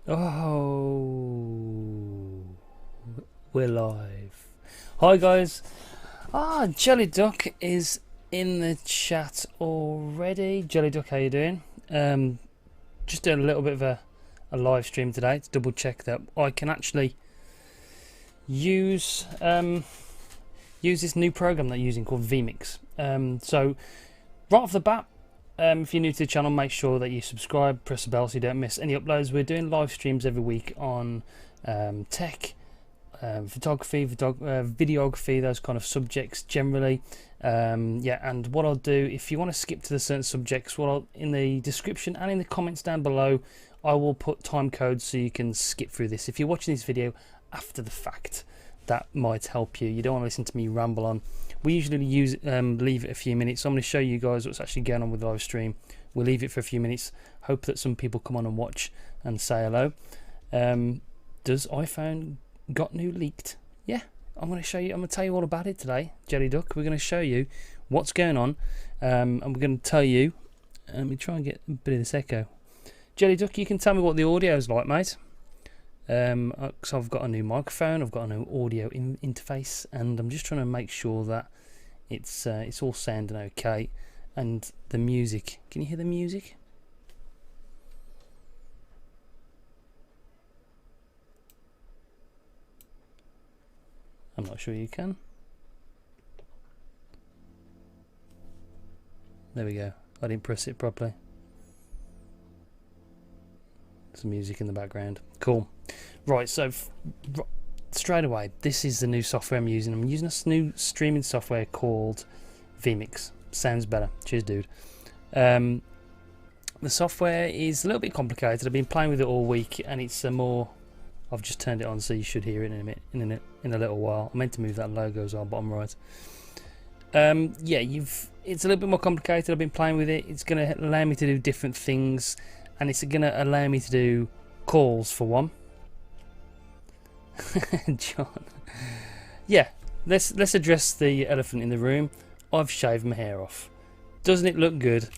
Oh, we're live. Hi guys. Jelly Duck is in the chat already. Jelly Duck, how you doing? Just doing a little bit of a live stream today to double check that I can actually use this new program that I'm using called vMix. So right off the bat, if you're new to the channel, make sure that you subscribe, press the bell so you don't miss any uploads. We're doing live streams every week on tech, photography, videography, those kind of subjects generally. And what I'll do, if you want to skip to the certain subjects, in the description and in the comments down below, I will put time codes so you can skip through this. If you're watching this video after the fact, that might help you. You don't want to listen to me ramble on. We usually leave it a few minutes. So I'm going to show you guys what's actually going on with the live stream. We'll leave it for a few minutes. Hope that some people come on and watch and say hello. Does iPhone got new leaked? Yeah, I'm going to show you. I'm going to tell you all about it today, Jelly Duck. We're going to show you what's going on, and we're going to tell you. Let me try and get a bit of this echo. Jelly Duck, you can tell me what the audio is like, mate. So I've got a new microphone, I've got a new audio interface, and I'm just trying to make sure that it's all sounding okay. And the music, can you hear the music? I'm not sure you can. There we go. I didn't press it properly. Some music in the background. Cool. Right, so straight away, this is the new software I'm using. I'm using this new streaming software called vMix. Sounds better. Cheers, dude. The software is a little bit complicated. I've been playing with it all week, and it's more. I've just turned it on, so you should hear it in a minute, in a little while. I meant to move that logo as well, bottom right. It's a little bit more complicated. I've been playing with it. It's going to allow me to do different things, and it's going to allow me to do calls for one. John. Yeah, let's address the elephant in the room. I've shaved my hair off. Doesn't it look good?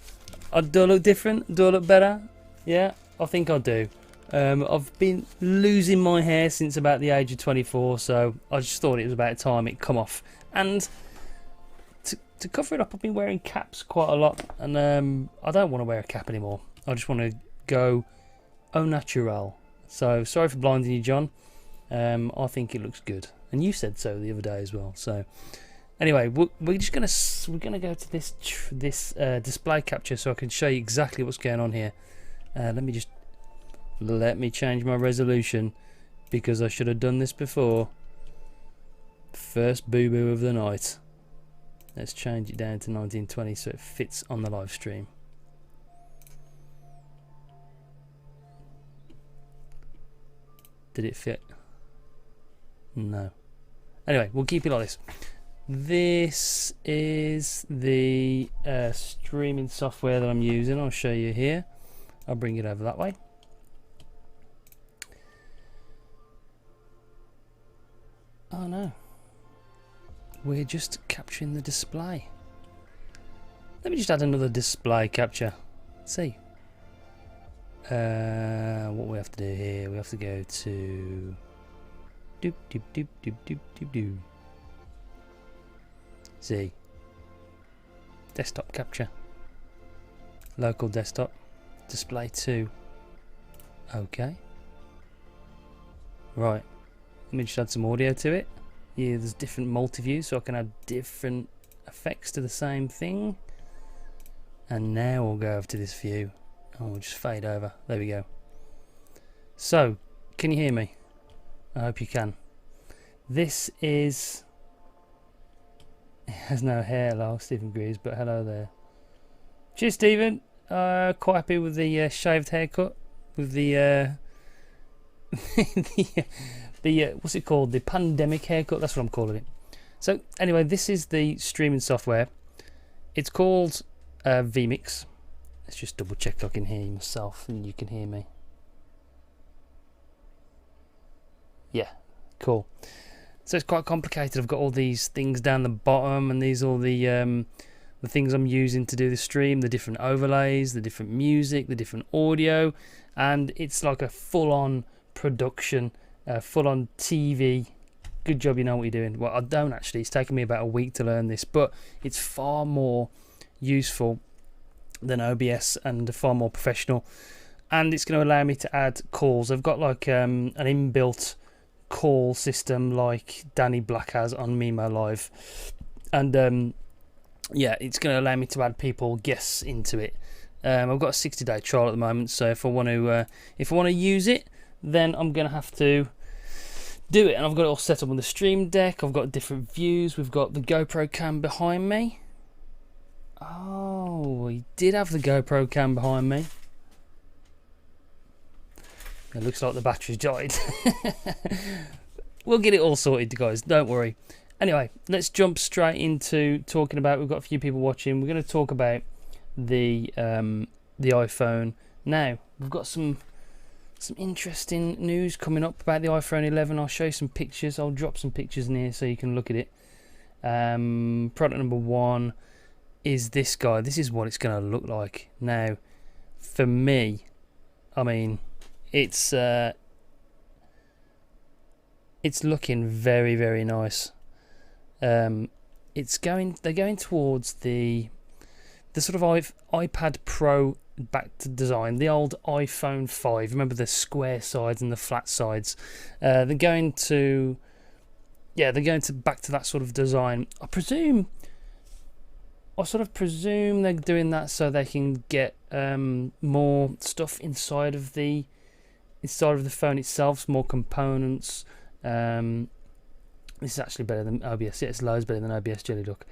Do I look different? Do I look better? Yeah, I think I do. I've been losing my hair since about the age of 24, so I just thought it was about time it come off. And to cover it up, I've been wearing caps quite a lot, and I don't want to wear a cap anymore. I just want to go au naturel. So sorry for blinding you, John. I think it looks good, and you said so the other day as well. So anyway, we're gonna go to this display capture so I can show you exactly what's going on here. Let me change my resolution because I should have done this before. First boo boo of the night. Let's change it down to 1920 so it fits on the live stream. Did it fit? No. Anyway, we'll keep it like this. This is the streaming software that I'm using. I'll show you here. I'll bring it over that way. Oh no. We're just capturing the display. Let me just add another display capture. Let's see. What we have to do here, we have to go to doop doop doop doop doop doop doop. See. Desktop capture. Local desktop. Display 2. Okay. Right. Let me just add some audio to it. Yeah, there's different multi-views, so I can add different effects to the same thing. And now we'll go over to this view. And we'll just fade over. There we go. So, can you hear me? I hope you can. This is... It has no hair, lol, Stephen Greaves, but hello there. Cheers, Stephen. Quite happy with the shaved haircut. With the... what's it called? The pandemic haircut. That's what I'm calling it. So anyway, this is the streaming software. It's called vMix. Let's just double check I can hear myself and you can hear me. Yeah, cool. So it's quite complicated. I've got all these things down the bottom, and these all the the things I'm using to do the stream, the different overlays, the different music, the different audio, and it's like a full-on production, full-on TV. Good job, you know what you're doing. Well, I don't actually. It's taken me about a week to learn this, but it's far more useful than OBS and far more professional. And it's going to allow me to add calls. I've got like an inbuilt call system like Danny Black has on Mimo Live, and yeah, it's going to allow me to add people, guests into it. I've got a 60-day trial at the moment, so if I want to use it, then I'm going to have to do it. And I've got it all set up on the Stream Deck. I've got different views. We've got the GoPro cam behind me. Oh, we did have the GoPro cam behind me. It looks like the battery's died. We'll get it all sorted, guys. Don't worry. Anyway, let's jump straight into talking about. We've got a few people watching. We're going to talk about the iPhone now. We've got some interesting news coming up about the iPhone 11. I'll show you some pictures. I'll drop some pictures in here so you can look at it. Product number 1 is this guy. This is what it's going to look like now. For me, I mean, it's looking very, very nice. They're going towards the sort of iPad Pro back to design, the old iPhone 5. Remember the square sides and the flat sides? They're going back to that sort of design. I sort of presume they're doing that so they can get more stuff inside of the phone itself, more components. This is actually better than OBS. Yeah, it's loads better than OBS Jelly Duck.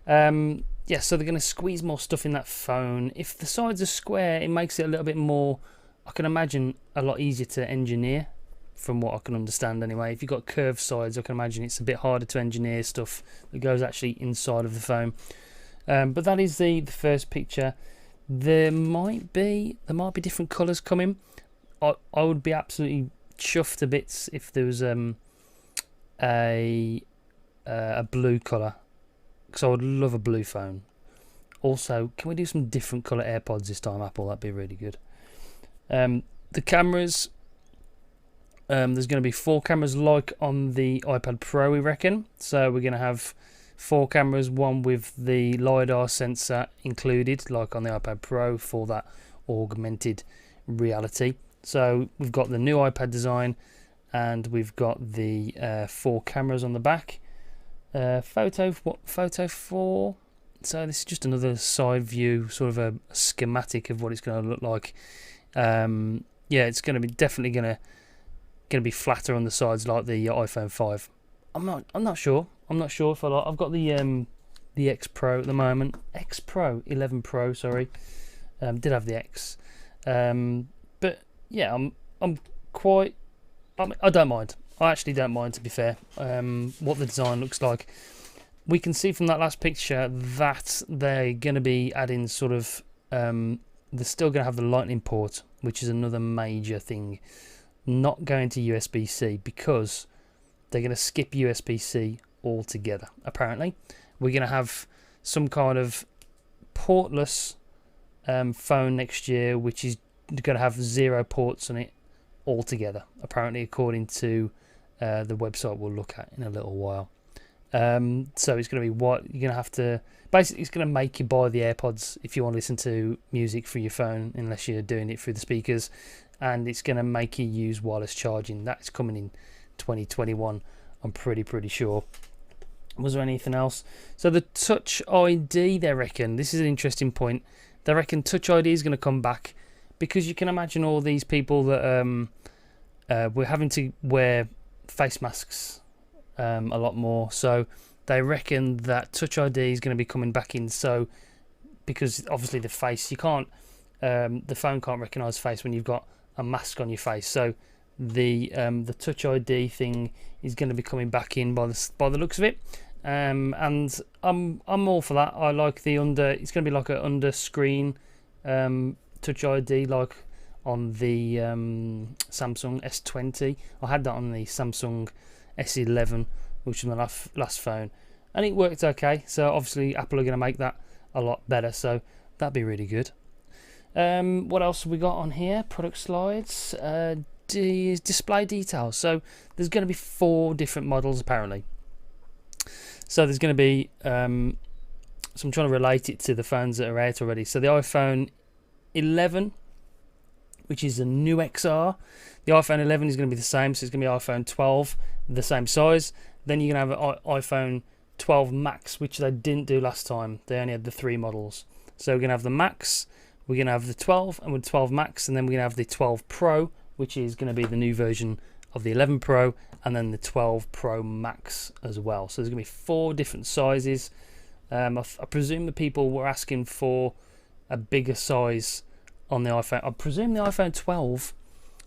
Yeah, so they're going to squeeze more stuff in that phone. If the sides are square, it makes it a little bit more, I can imagine, a lot easier to engineer, from what I can understand anyway. If you've got curved sides, I can imagine it's a bit harder to engineer stuff that goes actually inside of the phone. But that is the first picture. There might be different colours coming. I would be absolutely chuffed to bits if there was a blue colour, because I would love a blue phone. Also, can we do some different colour AirPods this time, Apple? That'd be really good. The cameras, there's going to be 4 cameras like on the iPad Pro, we reckon. So we're going to have 4 cameras, one with the LiDAR sensor included, like on the iPad Pro, for that augmented reality. So we've got the new iPad design, and we've got the 4 cameras on the back. Photo 4. So this is just another side view, sort of a schematic of what it's going to look like. Yeah, it's going to be definitely going to be flatter on the sides like the iPhone 5. I'm not sure. I'm not sure if I like. I've got the X Pro at the moment. X Pro 11 Pro. Sorry, did have the X. But yeah, I'm quite. I don't mind. I actually don't mind, to be fair. What the design looks like. We can see from that last picture that they're going to be adding sort of. They're still going to have the Lightning port, which is another major thing. Not going to USB-C, because they're going to skip USB-C altogether. Apparently, we're going to have some kind of portless phone next year, which is going to have 0 ports on it altogether. Apparently, according to the website we'll look at in a little while. So it's going to be what you're going to have to. Basically, it's going to make you buy the AirPods if you want to listen to music through your phone, unless you're doing it through the speakers. And it's going to make you use wireless charging. That's coming in 2021, I'm pretty sure. Was there anything else? So the Touch ID, they reckon, this is an interesting point. They reckon Touch ID is going to come back, because you can imagine all these people that we're having to wear face masks a lot more. So they reckon that Touch ID is going to be coming back in. So because obviously the face, you can't, the phone can't recognise face when you've got a mask on your face. So the Touch ID thing is going to be coming back in by the looks of it. And I'm all for that. I like the it's going to be like an under screen Touch ID, like on the Samsung S20. I had that on the Samsung S11, which was my last phone, and it worked okay. So obviously Apple are going to make that a lot better, so that'd be really good. What else have we got on here? Product slides, display details. So there's going to be 4 different models apparently. So there's going to be so I'm trying to relate it to the phones that are out already. So the iPhone 11, which is a new XR. The iPhone 11 is going to be the same, so it's going to be iPhone 12, the same size. Then you're going to have an iPhone 12 Max, which they didn't do last time. They only had the 3 models. So we're going to have the Max, we're going to have the 12 and with 12 Max, and then we're going to have the 12 Pro, which is going to be the new version of the 11 Pro, and then the 12 Pro Max as well. So there's going to be 4 different sizes. I presume the people were asking for a bigger size on the iPhone. I presume the iPhone 12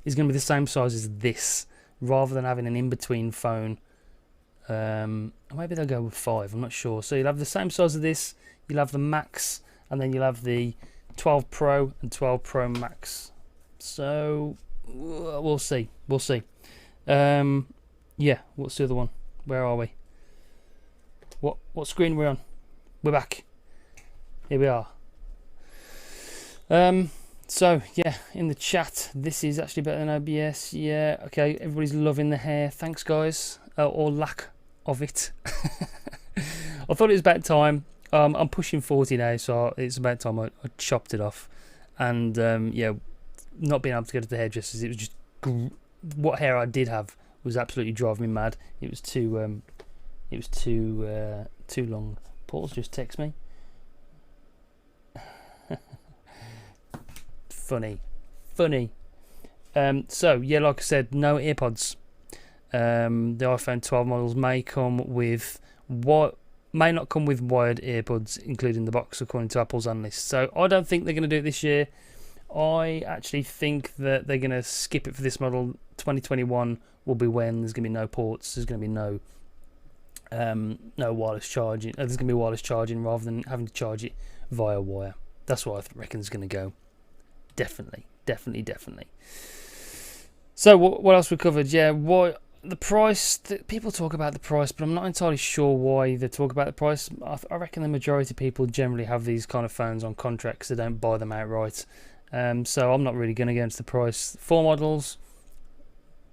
is going to be the same size as this, rather than having an in-between phone. Maybe they'll go with 5, I'm not sure. So you'll have the same size as this, you'll have the Max, and then you'll have the 12 Pro and 12 Pro Max. So we'll see. Yeah, what's the other one? Where are we? What screen are we on? We're back. Here we are. So yeah, in the chat, this is actually better than OBS. Yeah, okay, everybody's loving the hair. Thanks, guys, or lack of it. I thought it was about time. I'm pushing 40 now, so it's about time I chopped it off. And yeah, not being able to go to the hairdressers, it was just what hair I did have was absolutely driving me mad. It was too long. Paul's just text me. Funny. So yeah, like I said, no earpods. The iPhone 12 models may not come with wired earbuds including the box, according to Apple's analysts. So I don't think they're going to do it this year. I actually think that they're going to skip it for this model. 2021 will be when there's going to be no ports. There's going to be no wireless charging. There's going to be wireless charging rather than having to charge it via wire. That's what I reckon is going to go. Definitely. So what else we covered? Yeah, the price. People talk about the price, but I'm not entirely sure why they talk about the price. I reckon the majority of people generally have these kind of phones on contracts. They don't buy them outright. So I'm not really going to go into the price. 4 models.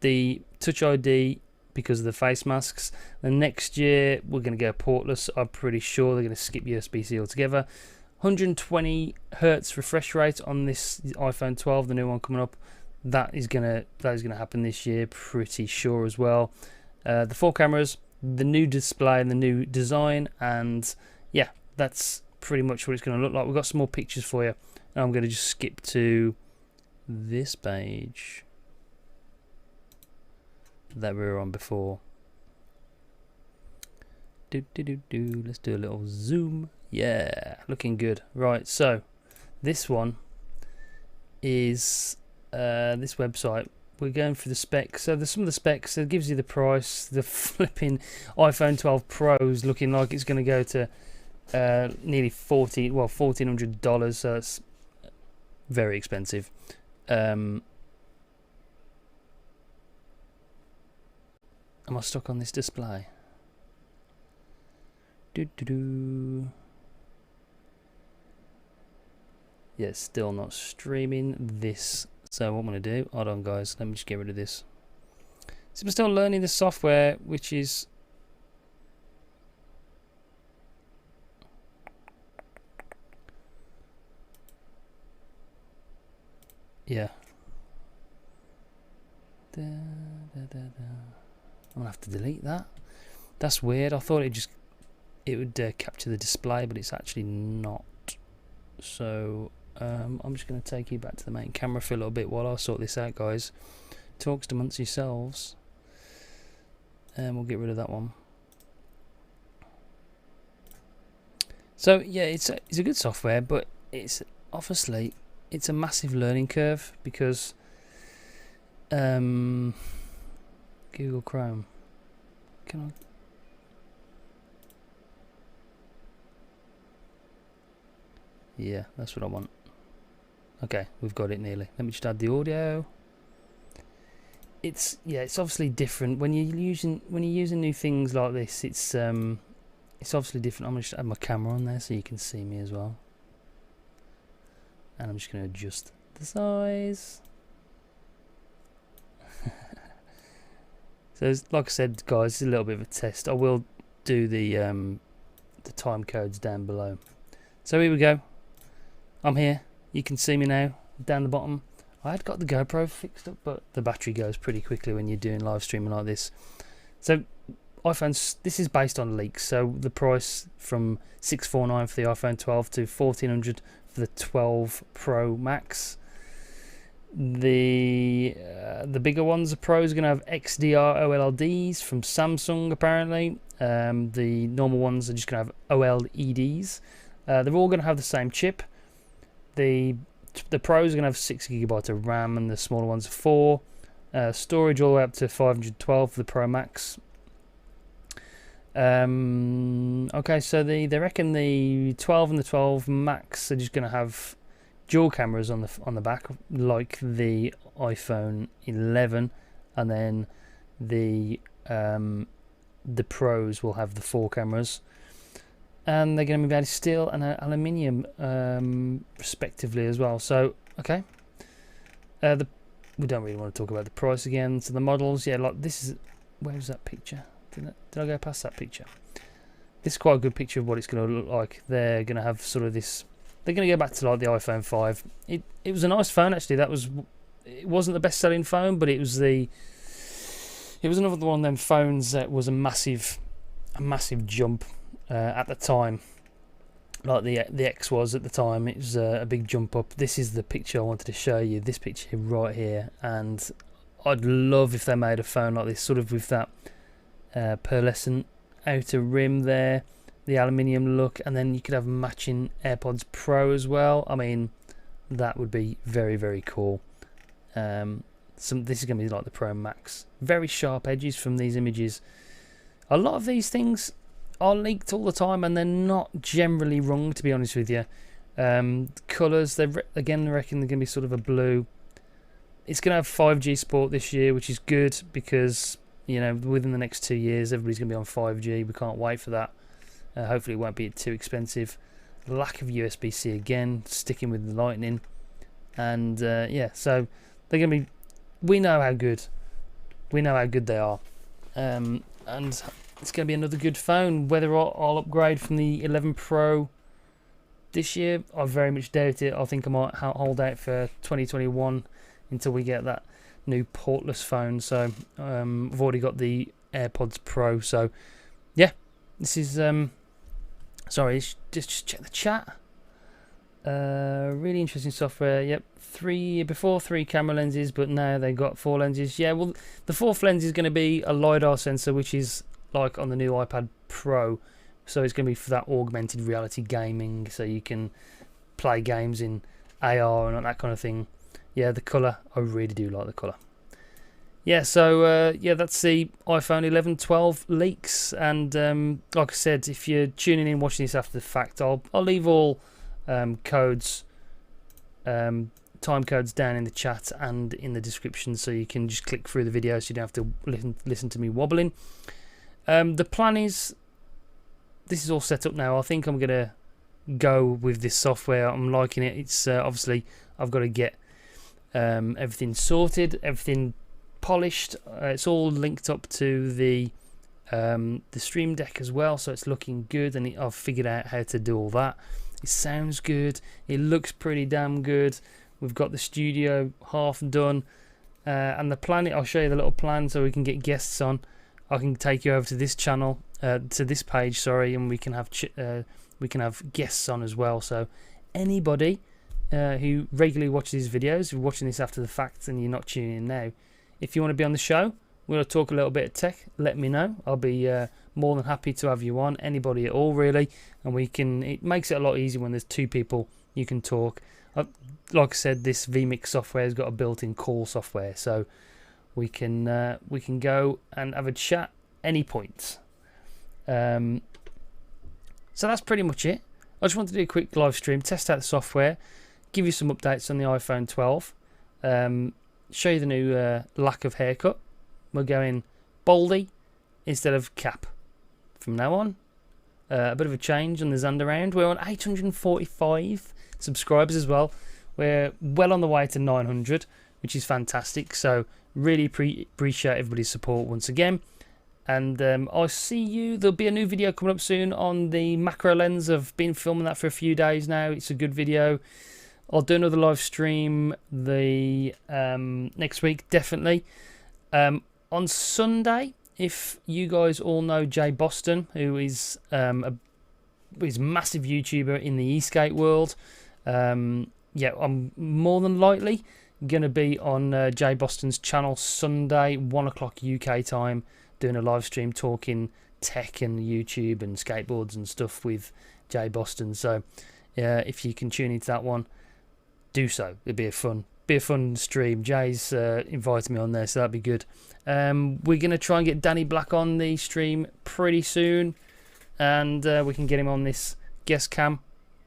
The Touch ID because of the face masks. And next year we're going to go portless. I'm pretty sure they're going to skip USB-C altogether. 120 hertz refresh rate on this iPhone 12, the new one coming up. That is gonna happen this year, pretty sure as well. The 4 cameras, the new display and the new design, and yeah, that's pretty much what it's going to look like. We've got some more pictures for you. And I'm going to just skip to this page that we were on before. Let's do a little zoom. Yeah, looking good. Right, so this one is this website. We're going through the specs. So there's some of the specs. It gives you the price. The flipping iPhone 12 Pro is looking like it's going to go to nearly $1,400. So it's very expensive. Am I stuck on this display? Yeah, it's still not streaming this. So what I'm going to do, hold on guys, let me just get rid of this. So I'm still learning the software, which is... yeah. I'm going to have to delete that. That's weird. I thought it would capture the display, but it's actually not. So I'm just going to take you back to the main camera for a little bit while I sort this out, guys. Talks amongst yourselves, and we'll get rid of that one. So yeah, it's a good software, but it's obviously a massive learning curve because Google Chrome. Can I? Yeah, that's what I want. Okay, we've got it nearly. Let me just add the audio. It's obviously different when you're using new things like this. It's It's obviously different. I'm going to add my camera on there so you can see me as well. And I'm just going to adjust the size. So like I said, guys, it's a little bit of a test. I will do the time codes down below. So here we go. I'm here. You can see me now down the bottom. I had got the GoPro fixed up, but the battery goes pretty quickly when you're doing live streaming like this. So iPhones, this is based on leaks. So the price from $649 for the iPhone 12 to $1,400 for the 12 Pro Max. The bigger ones, the Pro is going to have XDR OLEDs from Samsung apparently. The normal ones are just going to have OLEDs. They're all going to have the same chip. The Pros are going to have 6 GB of RAM and the smaller ones are 4. Storage all the way up to 512 for the Pro Max. Okay, so they reckon the 12 and the 12 Max are just going to have dual cameras on the back, like the iPhone 11, and then the Pros will have the 4 cameras, and they're going to be made of steel and aluminium, respectively as well. So okay, we don't really want to talk about the price again. So the models, yeah, like this is, where's that picture? Did I go past that picture? This is quite a good picture of what it's going to look like. They're going to have sort of this. They're going to go back to like the iPhone 5. It was a nice phone actually. It wasn't the best selling phone, but it was another one of them phones that was a massive jump at the time. Like the X was at the time. It was a big jump up. This is the picture I wanted to show you. This picture right here, and I'd love if they made a phone like this, sort of with that pearlescent outer rim there, the aluminium look, and then you could have matching AirPods Pro as well. I mean, that would be very, very cool. This is going to be like the Pro Max. Very sharp edges from these images. A lot of these things are leaked all the time, and they're not generally wrong, to be honest with you. Colours, they reckon they're going to be sort of a blue. It's going to have 5G support this year, which is good because, you know, within the next 2 years, everybody's going to be on 5G. We can't wait for that. Hopefully it won't be too expensive. Lack of USB-C again, sticking with the Lightning. And yeah, so they're going to be, we know how good they are. And it's going to be another good phone. Whether I'll upgrade from the 11 Pro this year, I very much doubt it. I think I might hold out for 2021 until we get that new portless phone. So I've already got the AirPods Pro. So yeah, this is sorry, just check the chat. Really interesting software. Yep, before 3 camera lenses, but now they got 4 lenses. Yeah, well, the 4th lens is going to be a LiDAR sensor, which is like on the new iPad Pro. So it's going to be for that augmented reality gaming, so you can play games in AR and that kind of thing. Yeah, the colour, I really do like the colour. Yeah, so yeah, that's the iPhone 11, 12 leaks, and like I said, if you're tuning in watching this after the fact, I'll leave all codes, time codes down in the chat and in the description, so you can just click through the video, so you don't have to listen to me wobbling. The plan is, this is all set up now. I think I'm gonna go with this software. I'm liking it. It's obviously I've got to get everything sorted, everything polished. It's all linked up to the Stream Deck as well, so it's looking good, and I've figured out how to do all that. It sounds good. It looks pretty damn good. We've got the studio half done, and the plan. I'll show you the little plan so we can get guests on. I can take you over to this channel, to this page, sorry, and we can have guests on as well. So anybody who regularly watches these videos, if you're watching this after the fact and you're not tuning in now, if you want to be on the show, we're going to talk a little bit of tech, let me know. I'll be more than happy to have you on, anybody at all really, and it makes it a lot easier when there's 2 people you can talk. Like I said, this vMix software has got a built-in call software, so we can go and have a chat any point. So that's pretty much it. I just wanted to do a quick live stream, test out the software, give you some updates on the iPhone 12, show you the new lack of haircut. We're going baldy instead of cap from now on. A bit of a change on the Xandaround. We're on 845 subscribers as well. We're well on the way to 900, which is fantastic. So really appreciate everybody's support once again. And I'll see you. There'll be a new video coming up soon on the macro lens. I've been filming that for a few days now. It's a good video. I'll do another live stream the next week, definitely. On Sunday, if you guys all know Jay Boston, who is he's a massive YouTuber in the e-skate world. Yeah, I'm more than likely going to be on Jay Boston's channel Sunday, 1 o'clock UK time, doing a live stream talking tech and YouTube and skateboards and stuff with Jay Boston. So if you can tune into that one, do so. It'd be a fun stream. Jay's invited me on there, so that'd be good. We're going to try and get Danny Black on the stream pretty soon, and we can get him on this guest cam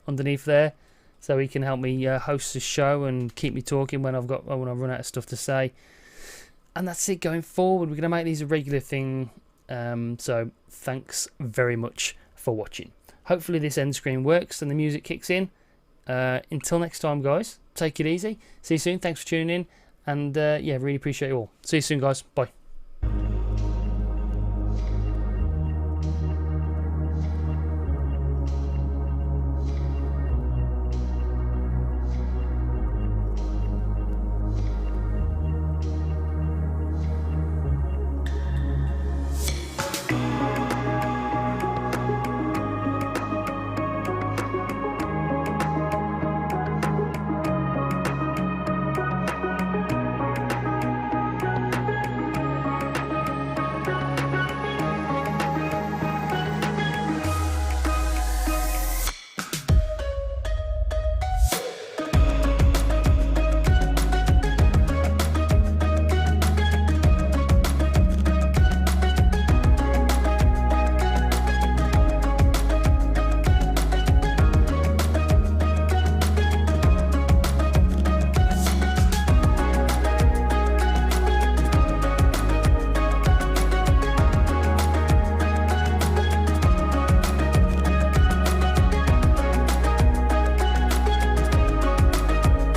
underneath there, so he can help me host the show and keep me talking when I run out of stuff to say. And that's it going forward. We're going to make these a regular thing. So thanks very much for watching. Hopefully this end screen works and the music kicks in. Until next time, guys, take it easy. See you soon. Thanks for tuning in. And yeah, really appreciate you all. See you soon, guys. Bye.